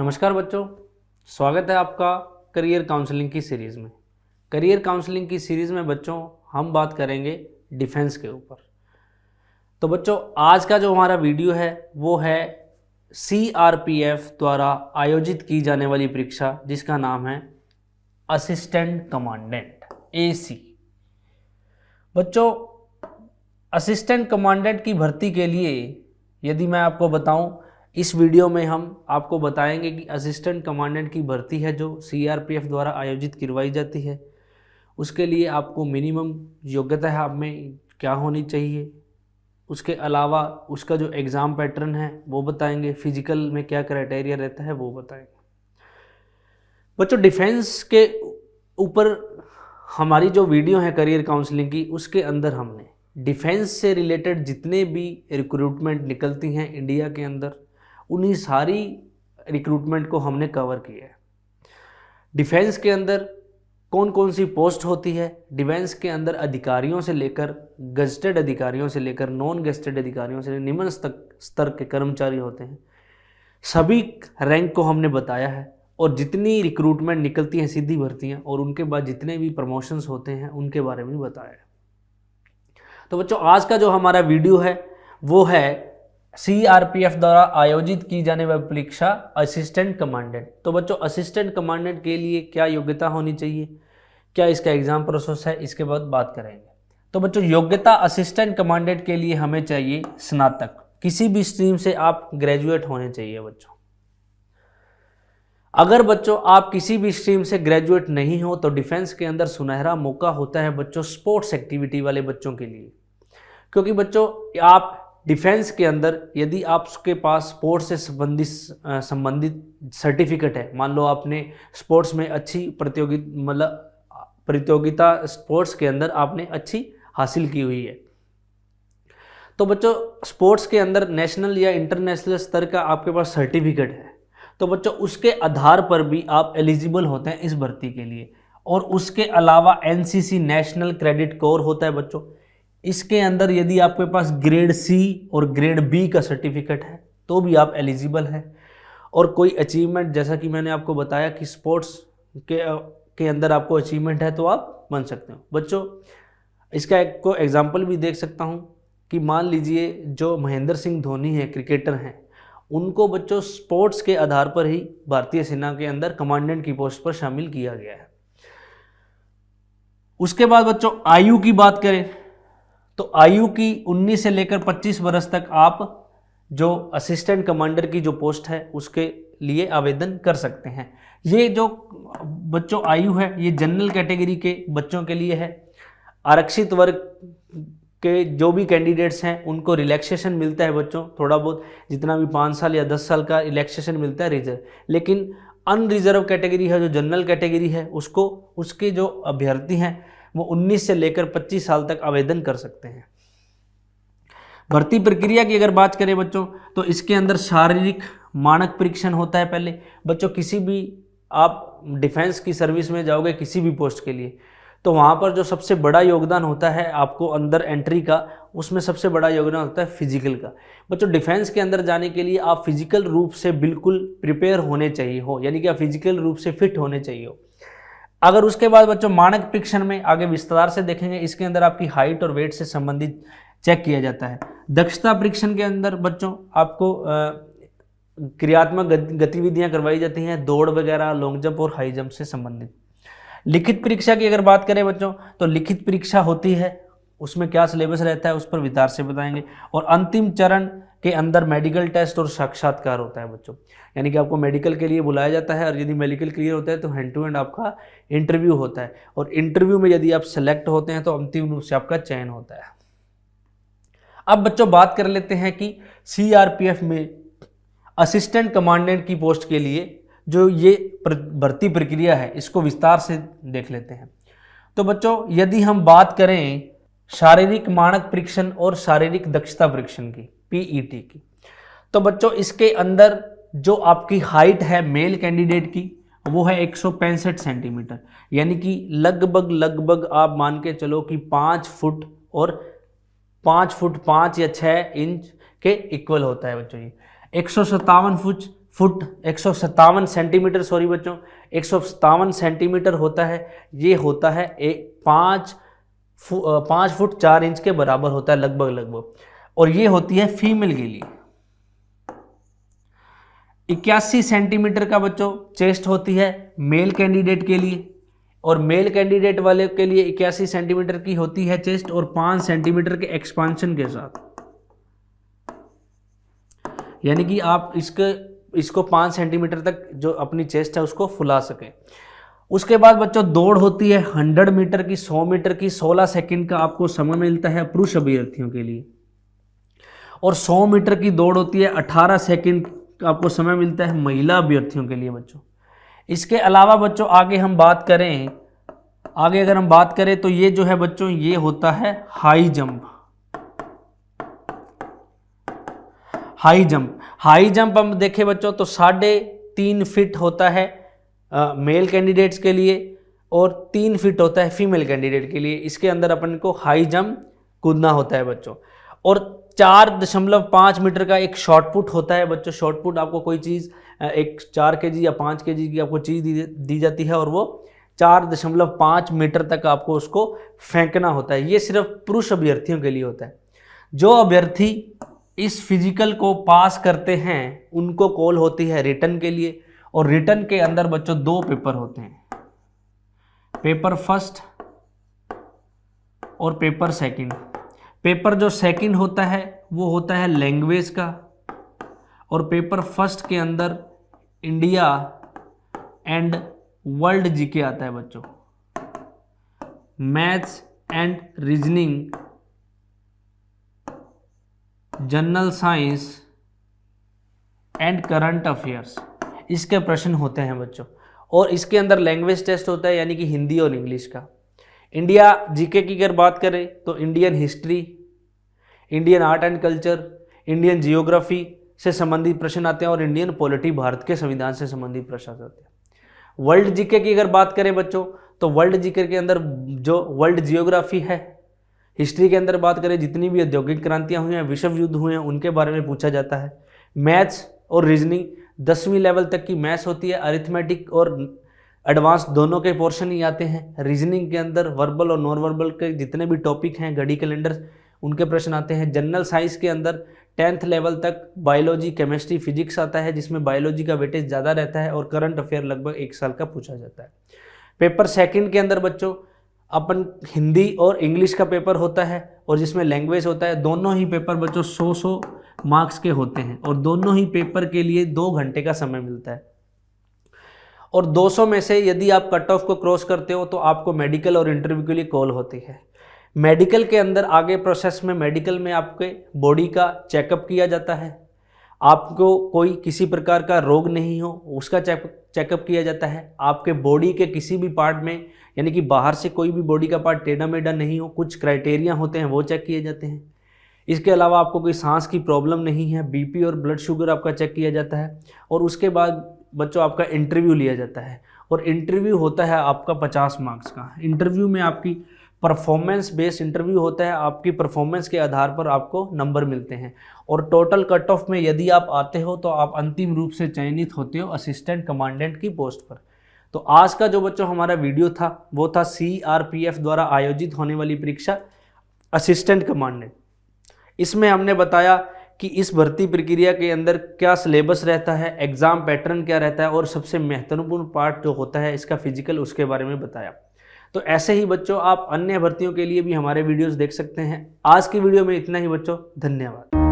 नमस्कार बच्चों, स्वागत है आपका करियर काउंसलिंग की सीरीज़ में। करियर काउंसलिंग की सीरीज़ में बच्चों हम बात करेंगे डिफेंस के ऊपर। तो बच्चों आज का जो हमारा वीडियो है वो है सीआरपीएफ द्वारा आयोजित की जाने वाली परीक्षा जिसका नाम है असिस्टेंट कमांडेंट एसी। बच्चों असिस्टेंट कमांडेंट की भर्ती के लिए यदि मैं आपको बताऊं, इस वीडियो में हम आपको बताएंगे कि असिस्टेंट कमांडेंट की भर्ती है जो सीआरपीएफ द्वारा आयोजित करवाई जाती है, उसके लिए आपको मिनिमम योग्यता है आप में क्या होनी चाहिए। उसके अलावा उसका जो एग्ज़ाम पैटर्न है वो बताएंगे, फिजिकल में क्या क्राइटेरिया रहता है वो बताएंगे। बच्चों डिफेंस के ऊपर हमारी जो वीडियो है करियर काउंसलिंग की, उसके अंदर हमने डिफेंस से रिलेटेड जितने भी रिक्रूटमेंट निकलती हैं इंडिया के अंदर, उन्हीं सारी रिक्रूटमेंट को हमने कवर किया है। डिफेंस के अंदर कौन कौन सी पोस्ट होती है, डिफेंस के अंदर अधिकारियों से लेकर गजटेड अधिकारियों से लेकर नॉन गजटेड अधिकारियों से निम्न स्तर के कर्मचारी होते हैं, सभी रैंक को हमने बताया है। और जितनी रिक्रूटमेंट निकलती हैं सीधी भर्तियां और उनके बाद जितने भी प्रमोशंस होते हैं उनके बारे में बताया है। तो बच्चों आज का जो हमारा वीडियो है वो है सीआरपीएफ द्वारा आयोजित की जाने वाली परीक्षा असिस्टेंट कमांडेंट। तो बच्चों असिस्टेंट कमांडेंट के लिए क्या योग्यता होनी चाहिए, क्या इसका एग्जाम प्रोसेस है, इसके बाद बात करेंगे। तो बच्चों योग्यता असिस्टेंट कमांडेंट के लिए हमें चाहिए स्नातक, किसी भी स्ट्रीम से आप ग्रेजुएट होने चाहिए बच्चों। अगर बच्चों आप किसी भी स्ट्रीम से ग्रेजुएट नहीं हो तो डिफेंस के अंदर सुनहरा मौका होता है बच्चों स्पोर्ट्स एक्टिविटी वाले बच्चों के लिए। क्योंकि बच्चों आप डिफेंस के अंदर यदि आपके पास स्पोर्ट्स से संबंधित सर्टिफिकेट है, मान लो आपने स्पोर्ट्स में अच्छी प्रतियोगिता स्पोर्ट्स के अंदर आपने अच्छी हासिल की हुई है, तो बच्चों स्पोर्ट्स के अंदर नेशनल या इंटरनेशनल स्तर का आपके पास सर्टिफिकेट है, तो बच्चों उसके आधार पर भी आप एलिजिबल होते हैं इस भर्ती के लिए। और उसके अलावा एनसीसी नेशनल क्रेडिट कोर होता है बच्चों, इसके अंदर यदि आपके पास ग्रेड सी और ग्रेड बी का सर्टिफिकेट है तो भी आप एलिजिबल हैं। और कोई अचीवमेंट, जैसा कि मैंने आपको बताया कि स्पोर्ट्स के अंदर आपको अचीवमेंट है तो आप बन सकते हो। बच्चों इसका एक को एग्जांपल भी देख सकता हूं कि मान लीजिए जो महेंद्र सिंह धोनी है क्रिकेटर हैं, उनको बच्चों स्पोर्ट्स के आधार पर ही भारतीय सेना के अंदर कमांडेंट की पोस्ट पर शामिल किया गया है। उसके बाद बच्चों आयु की बात करें तो आयु की 19 से लेकर 25 वर्ष तक आप जो असिस्टेंट कमांडर की जो पोस्ट है उसके लिए आवेदन कर सकते हैं। ये जो बच्चों आयु है ये जनरल कैटेगरी के बच्चों के लिए है। आरक्षित वर्ग के जो भी कैंडिडेट्स हैं उनको रिलैक्सेशन मिलता है बच्चों, थोड़ा बहुत, जितना भी 5 साल या 10 साल का रिलैक्सेशन मिलता है रिजर्व। लेकिन अनरिजर्व कैटेगरी है, जो जनरल कैटेगरी है, उसको उसके जो अभ्यर्थी हैं वो 19 से लेकर 25 साल तक आवेदन कर सकते हैं। भर्ती प्रक्रिया की अगर बात करें बच्चों तो इसके अंदर शारीरिक मानक परीक्षण होता है पहले। बच्चों किसी भी आप डिफेंस की सर्विस में जाओगे किसी भी पोस्ट के लिए, तो वहाँ पर जो सबसे बड़ा योगदान होता है आपको अंदर एंट्री का, उसमें सबसे बड़ा योगदान होता है फिजिकल का। बच्चों डिफेंस के अंदर जाने के लिए आप फिजिकल रूप से बिल्कुल प्रिपेयर होने चाहिए हो, यानी कि आप फिजिकल रूप से फिट होने चाहिए हो। अगर उसके बाद बच्चों मानक परीक्षण में आगे विस्तार से देखेंगे, इसके अंदर आपकी हाइट और वेट से संबंधित चेक किया जाता है। दक्षता परीक्षण के अंदर बच्चों आपको क्रियात्मक गतिविधियां करवाई जाती हैं, दौड़ वगैरह, लॉन्ग जंप और हाई जंप से संबंधित। लिखित परीक्षा की अगर बात करें बच्चों तो लिखित परीक्षा होती है, उसमें क्या सिलेबस रहता है उस पर विस्तार से बताएंगे। और अंतिम चरण के अंदर मेडिकल टेस्ट और साक्षात्कार होता है बच्चों, यानी कि आपको मेडिकल के लिए बुलाया जाता है और यदि मेडिकल क्लियर होता है तो हैंड टू हैंड आपका इंटरव्यू होता है। और इंटरव्यू में यदि आप सेलेक्ट होते हैं तो अंतिम रूप से आपका चयन होता है। अब बच्चों बात कर लेते हैं कि सीआरपीएफ में असिस्टेंट कमांडेंट की पोस्ट के लिए जो ये भर्ती प्रक्रिया है इसको विस्तार से देख लेते हैं। तो बच्चों यदि हम बात करें शारीरिक मानक परीक्षण और शारीरिक दक्षता परीक्षण की, पीईटी की, तो बच्चों इसके अंदर जो आपकी हाइट है मेल कैंडिडेट की वो है 165 सेंटीमीटर, यानी कि लगभग आप मान के चलो कि 5 फुट और 5 फुट 5 या 6 इंच के इक्वल होता है बच्चों। ये 157 फुट 157 सेंटीमीटर, सॉरी बच्चों 157 सेंटीमीटर होता है। ये होता है 5 फुट 4 इंच के बराबर होता है लगभग। और ये होती है फीमेल के लिए। 81 सेंटीमीटर का बच्चों चेस्ट होती है मेल कैंडिडेट के लिए, और मेल कैंडिडेट वाले के लिए 81 सेंटीमीटर की होती है चेस्ट, और 5 सेंटीमीटर के एक्सपांशन के साथ, यानी कि आप इसको 5 सेंटीमीटर तक जो अपनी चेस्ट है उसको फुला सके। उसके बाद बच्चों दौड़ होती है 100 मीटर की, 100 मीटर की 16 सेकंड का आपको समय मिलता है पुरुष अभ्यर्थियों के लिए, और 100 मीटर की दौड़ होती है 18 सेकंड का आपको समय मिलता है महिला अभ्यर्थियों के लिए बच्चों। इसके अलावा बच्चों आगे हम बात करें, अगर हम बात करें तो ये जो है बच्चों ये होता है हाई जंप। हाई जंप हम देखें बच्चों तो 3.5 फीट होता है मेल कैंडिडेट्स के लिए, और 3 फीट होता है फीमेल कैंडिडेट के लिए। इसके अंदर अपन को हाई जंप कूदना होता है बच्चों। और 4.5 मीटर का एक शॉर्ट पुट होता है बच्चों। शॉर्ट पुट आपको कोई चीज़ एक 4 केजी या 5 केजी की आपको चीज़ दी जाती है, और वो 4.5 मीटर तक आपको उसको फेंकना होता है। ये सिर्फ पुरुष अभ्यर्थियों के लिए होता है। जो अभ्यर्थी इस फिजिकल को पास करते हैं उनको कॉल होती है रिटन के लिए, और रिटन के अंदर बच्चों 2 पेपर होते हैं, पेपर फर्स्ट और पेपर सेकंड। पेपर जो सेकंड होता है वो होता है लैंग्वेज का, और पेपर फर्स्ट के अंदर इंडिया एंड वर्ल्ड जीके आता है बच्चों। Maths and reasoning, general science and current affairs, इसके प्रश्न होते हैं बच्चों। और इसके अंदर लैंग्वेज टेस्ट होता है, यानी कि हिंदी और इंग्लिश का। इंडिया जीके की अगर बात करें तो Indian history, Indian art and culture, Indian geography से संबंधित प्रश्न आते हैं, और इंडियन पॉलिटी भारत के संविधान से संबंधित प्रश्न आते हैं। वर्ल्ड जीके की अगर बात करें बच्चों तो वर्ल्ड जीके के अंदर जो वर्ल्ड जियोग्राफी है, हिस्ट्री के अंदर बात करें जितनी भी औद्योगिक क्रांतियां हुई हैं, विश्व युद्ध हुए हैं, उनके बारे में पूछा जाता है। मैथ्स और रीजनिंग 10वीं लेवल तक की मैथ्स होती है। अरिथमेटिक और एडवांस दोनों के पोर्शन ही आते हैं। रीजनिंग के अंदर वर्बल और नॉन वर्बल के जितने भी टॉपिक हैं, घड़ी कैलेंडर, उनके प्रश्न आते हैं। जनरल साइंस के अंदर 10th लेवल तक बायोलॉजी, केमिस्ट्री, फिजिक्स आता है, जिसमें बायोलॉजी का वेटेज ज़्यादा रहता है, और करंट अफेयर लगभग 1 साल का पूछा जाता है। पेपर सेकंड के अंदर बच्चों अपन हिंदी और इंग्लिश का पेपर होता है, और जिसमें लैंग्वेज होता है। दोनों ही पेपर बच्चों 100 मार्क्स के होते हैं, और दोनों ही पेपर के लिए 2 घंटे का समय मिलता है। और 200 में से यदि आप कट ऑफ को क्रॉस करते हो तो आपको मेडिकल और इंटरव्यू के लिए कॉल होती है। मेडिकल के अंदर आगे प्रोसेस में, मेडिकल में आपके बॉडी का चेकअप किया जाता है। आपको कोई किसी प्रकार का रोग नहीं हो उसका चेकअप किया जाता है। आपके बॉडी के किसी भी पार्ट में, यानी कि बाहर से कोई भी बॉडी का पार्ट टेढ़ा मेढ़ा नहीं हो, कुछ क्राइटेरिया होते हैं वो चेक किए जाते हैं। इसके अलावा आपको कोई सांस की प्रॉब्लम नहीं है, बीपी और ब्लड शुगर आपका चेक किया जाता है। और उसके बाद बच्चों आपका इंटरव्यू लिया जाता है, और इंटरव्यू होता है आपका 50 मार्क्स का। इंटरव्यू में आपकी परफॉर्मेंस बेस्ड इंटरव्यू होता है, आपकी परफॉर्मेंस के आधार पर आपको नंबर मिलते हैं। और टोटल कट ऑफ में यदि आप आते हो तो आप अंतिम रूप से चयनित होते हो असिस्टेंट कमांडेंट की पोस्ट पर। तो आज का जो बच्चों हमारा वीडियो था वो था CRPF द्वारा आयोजित होने वाली परीक्षा असिस्टेंट कमांडेंट। इसमें हमने बताया कि इस भर्ती प्रक्रिया के अंदर क्या सिलेबस रहता है, एग्ज़ाम पैटर्न क्या रहता है, और सबसे महत्वपूर्ण पार्ट जो होता है इसका फिजिकल, उसके बारे में बताया। तो ऐसे ही बच्चों आप अन्य भर्तियों के लिए भी हमारे वीडियोस देख सकते हैं। आज की वीडियो में इतना ही बच्चों, धन्यवाद।